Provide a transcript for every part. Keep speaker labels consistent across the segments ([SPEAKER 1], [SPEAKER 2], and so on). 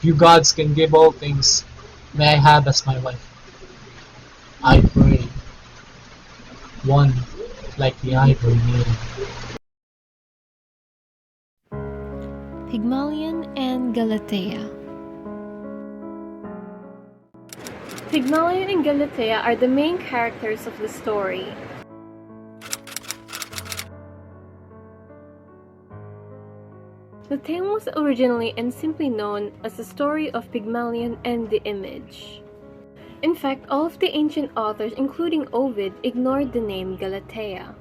[SPEAKER 1] you gods can give all things, may I have as my wife, I pray, one like the ivory maiden.
[SPEAKER 2] Pygmalion and Galatea. Pygmalion and Galatea are the main characters of the story. The tale was originally and simply known as the story of Pygmalion and the image. In fact, all of the ancient authors, including Ovid, ignored the name Galatea.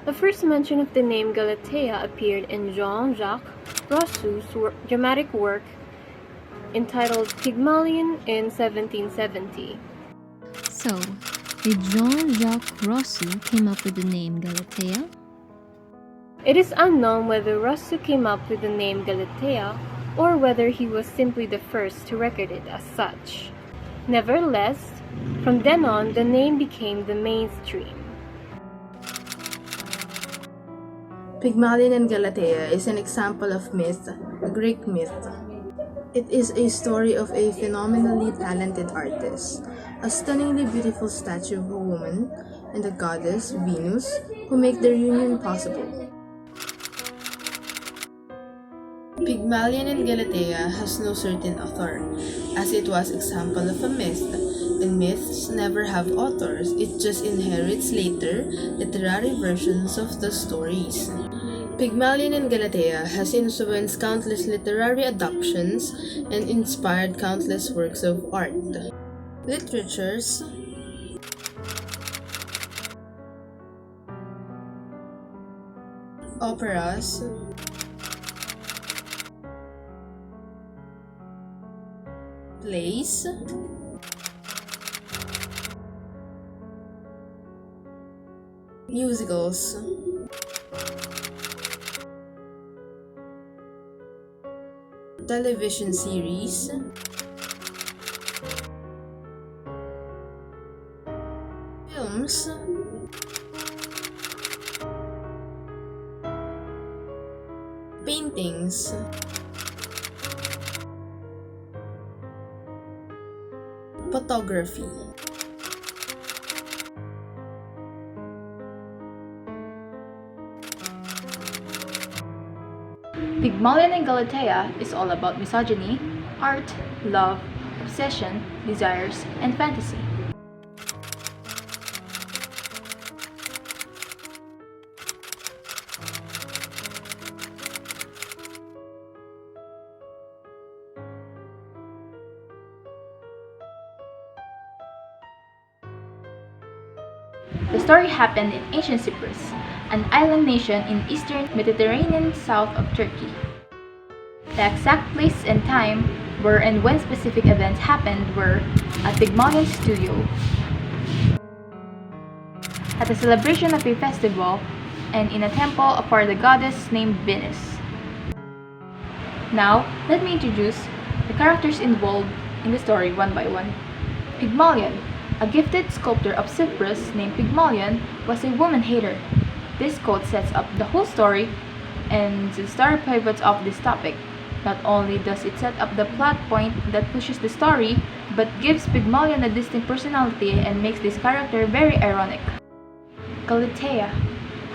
[SPEAKER 2] The first mention of the name Galatea appeared in Jean-Jacques Rousseau's dramatic work entitled Pygmalion in 1770.
[SPEAKER 3] So, did Jean-Jacques Rousseau came up with the name Galatea?
[SPEAKER 2] It is unknown whether Rousseau came up with the name Galatea or whether he was simply the first to record it as such. Nevertheless, from then on, the name became the mainstream.
[SPEAKER 4] Pygmalion and Galatea is an example of myth, a Greek myth. It is a story of a phenomenally talented artist, a stunningly beautiful statue of a woman, and the goddess, Venus, who make their union possible. Pygmalion and Galatea has no certain author, as it was example of a myth, and myths never have authors, it just inherits later literary versions of the stories. Pygmalion and Galatea has influenced countless literary adaptations and inspired countless works of art. Literatures, operas, plays, musicals, television series, films, paintings, photography.
[SPEAKER 5] Pygmalion and Galatea is all about misogyny, art, love, obsession, desires, and fantasy. The story happened in ancient Cyprus, an island nation in eastern Mediterranean south of Turkey. The exact place and time where and when specific events happened were at Pygmalion's studio, at the celebration of a festival, and in a temple for the goddess named Venus. Now, let me introduce the characters involved in the story one by one. Pygmalion, a gifted sculptor of Cyprus named Pygmalion, was a woman hater. This quote sets up the whole story, and the story pivots off this topic. Not only does it set up the plot point that pushes the story, but gives Pygmalion a distinct personality and makes this character very ironic. Galatea.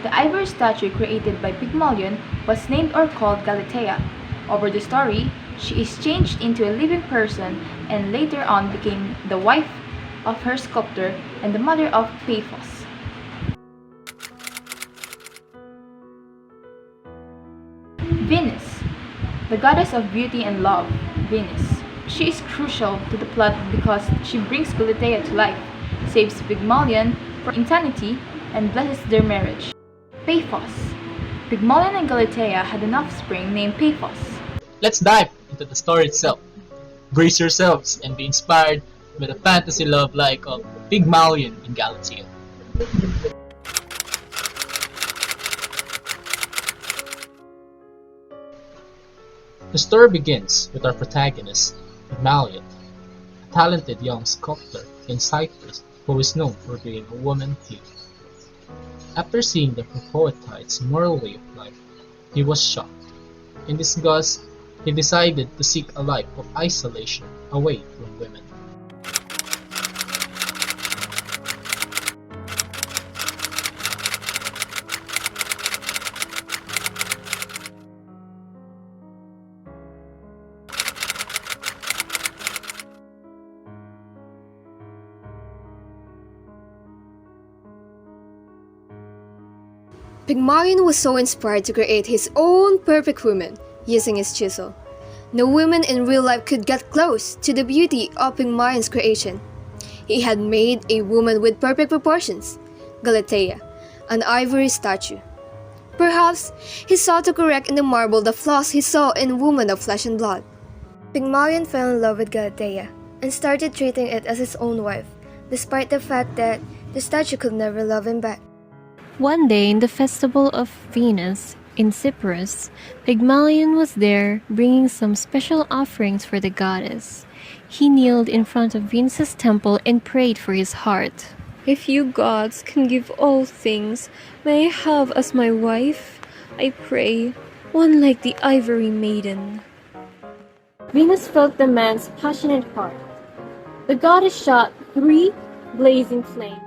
[SPEAKER 5] The ivory statue created by Pygmalion was named or called Galatea. Over the story, she is changed into a living person and later on became the wife of her sculptor and the mother of Paphos. Venus, the goddess of beauty and love, Venus. She is crucial to the plot because she brings Galatea to life, saves Pygmalion from insanity, and blesses their marriage. Paphos. Pygmalion and Galatea had an offspring named Paphos.
[SPEAKER 1] Let's dive into the story itself. Brace yourselves and be inspired by the fantasy love life of Pygmalion and Galatea. The story begins with our protagonist, Pygmalion, a talented young sculptor in Cyprus who is known for being a woman thief. After seeing the poet's moral way of life, he was shocked. In disgust, he decided to seek a life of isolation away from women.
[SPEAKER 6] Pygmalion was so inspired to create his own perfect woman using his chisel. No woman in real life could get close to the beauty of Pygmalion's creation. He had made a woman with perfect proportions, Galatea, an ivory statue. Perhaps he sought to correct in the marble the flaws he saw in women of flesh and blood. Pygmalion fell in love with Galatea and started treating it as his own wife, despite the fact that the statue could never love him back.
[SPEAKER 2] One day in the festival of Venus in Cyprus, Pygmalion was there bringing some special offerings for the goddess. He kneeled in front of Venus's temple and prayed for his heart. "If you gods can give all things, may I have as my wife, I pray, one like the ivory maiden." Venus felt the man's passionate heart. The goddess shot 3 blazing flames.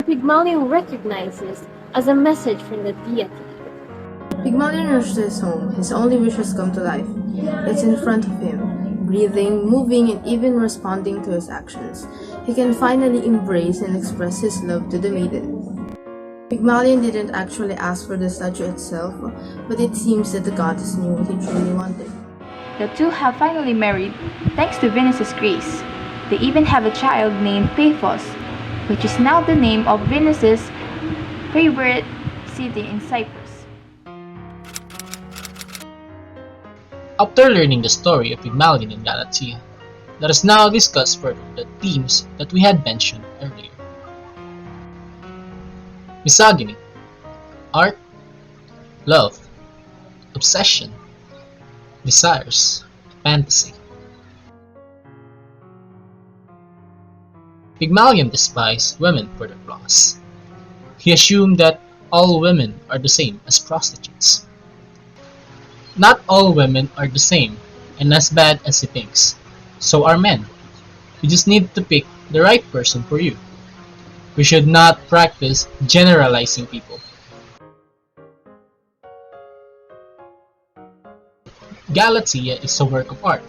[SPEAKER 2] Pygmalion recognizes as a message from the deity.
[SPEAKER 4] Pygmalion rushes to his home. His only wish has come to life. It's in front of him, breathing, moving, and even responding to his actions. He can finally embrace and express his love to the maiden. Pygmalion didn't actually ask for the statue itself, but it seems that the goddess knew what he truly wanted.
[SPEAKER 5] The two have finally married thanks to Venus's grace. They even have a child named Paphos, which is now the name of Venus's favorite city in Cyprus.
[SPEAKER 1] After learning the story of Pygmalion and Galatea, let us now discuss further the themes that we had mentioned earlier. Misogyny, art, love, obsession, desires, fantasy. Pygmalion despised women for their flaws. He assumed that all women are the same as prostitutes. Not all women are the same and as bad as he thinks. So are men. You just need to pick the right person for you. We should not practice generalizing people. Galatea is a work of art,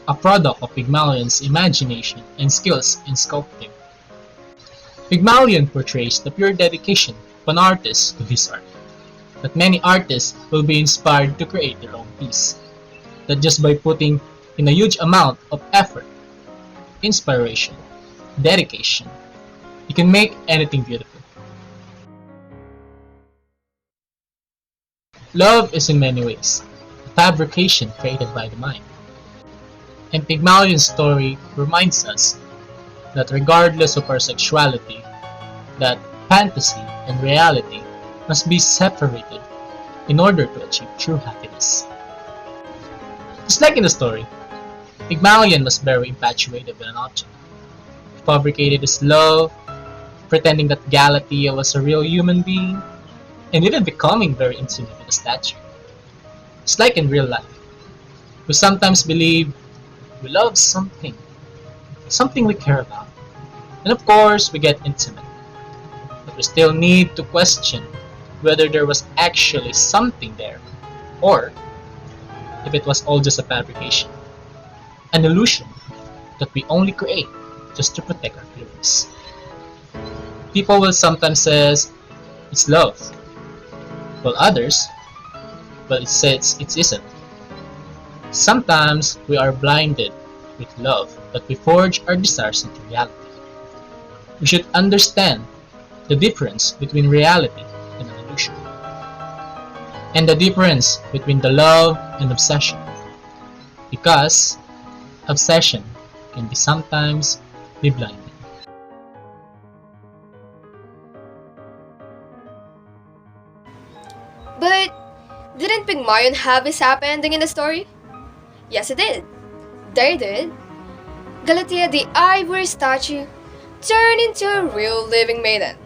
[SPEAKER 1] a product of Pygmalion's imagination and skills in sculpting. Pygmalion portrays the pure dedication of an artist to his art, that many artists will be inspired to create their own piece, that just by putting in a huge amount of effort, inspiration, dedication, you can make anything beautiful. Love is in many ways a fabrication created by the mind. And Pygmalion's story reminds us that regardless of our sexuality, that fantasy and reality must be separated in order to achieve true happiness. Just like in the story, Pygmalion was very infatuated with an object. He fabricated his love, pretending that Galatea was a real human being, and even becoming very intimate with a statue. It's like in real life. We sometimes believe we love something we care about, and of course we get intimate. But we still need to question whether there was actually something there, or if it was all just a fabrication, an illusion that we only create just to protect our feelings. People will sometimes say it's love, while others, well, it says it isn't. Sometimes we are blinded with love, but we forge our desires into reality. We should understand the difference between reality and an illusion, and the difference between the love and obsession, because obsession can be sometimes be blinding.
[SPEAKER 6] But didn't Pygmalion have his happy ending in the story? Yes, it did. They did. Galatea, the ivory statue, turned into a real living maiden.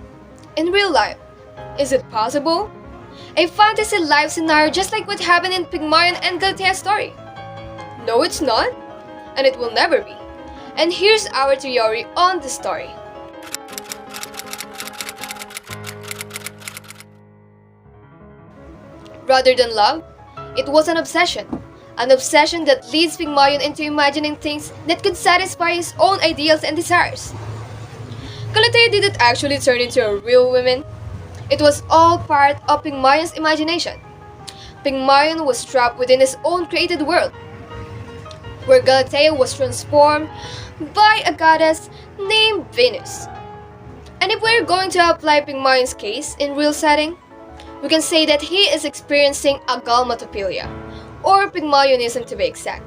[SPEAKER 6] In real life, is it possible? A fantasy life scenario just like what happened in Pygmalion and Galatea story? No, it's not, and it will never be. And here's our theory on the story. Rather than love, it was an obsession that leads Pygmalion into imagining things that could satisfy his own ideals and desires. Galatea didn't actually turn into a real woman. It was all part of Pygmalion's imagination. Pygmalion was trapped within his own created world, where Galatea was transformed by a goddess named Venus. And if we're going to apply Pygmalion's case in real setting, we can say that he is experiencing agalmatophilia, or Pygmalionism to be exact.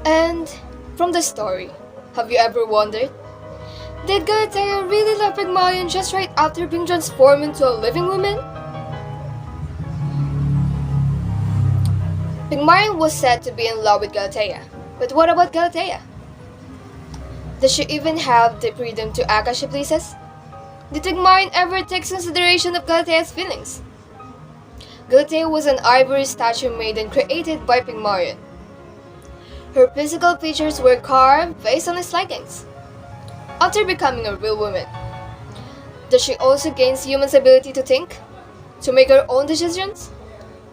[SPEAKER 6] And from the story, have you ever wondered, did Galatea really love Pygmalion just right after being transformed into a living woman? Pygmalion was said to be in love with Galatea, but what about Galatea? Does she even have the freedom to act as she pleases? Did Pygmalion ever take consideration of Galatea's feelings? Galatea was an ivory statue made and created by Pygmalion. Her physical features were carved based on his likings. After becoming a real woman, does she also gain humans' ability to think? To make her own decisions?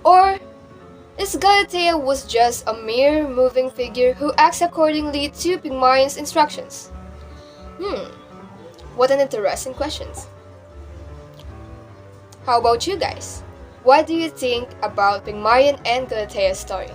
[SPEAKER 6] Or is Galatea was just a mere moving figure who acts accordingly to Pygmalion's instructions? What an interesting question. How about you guys? What do you think about Pygmalion and Galatea's story?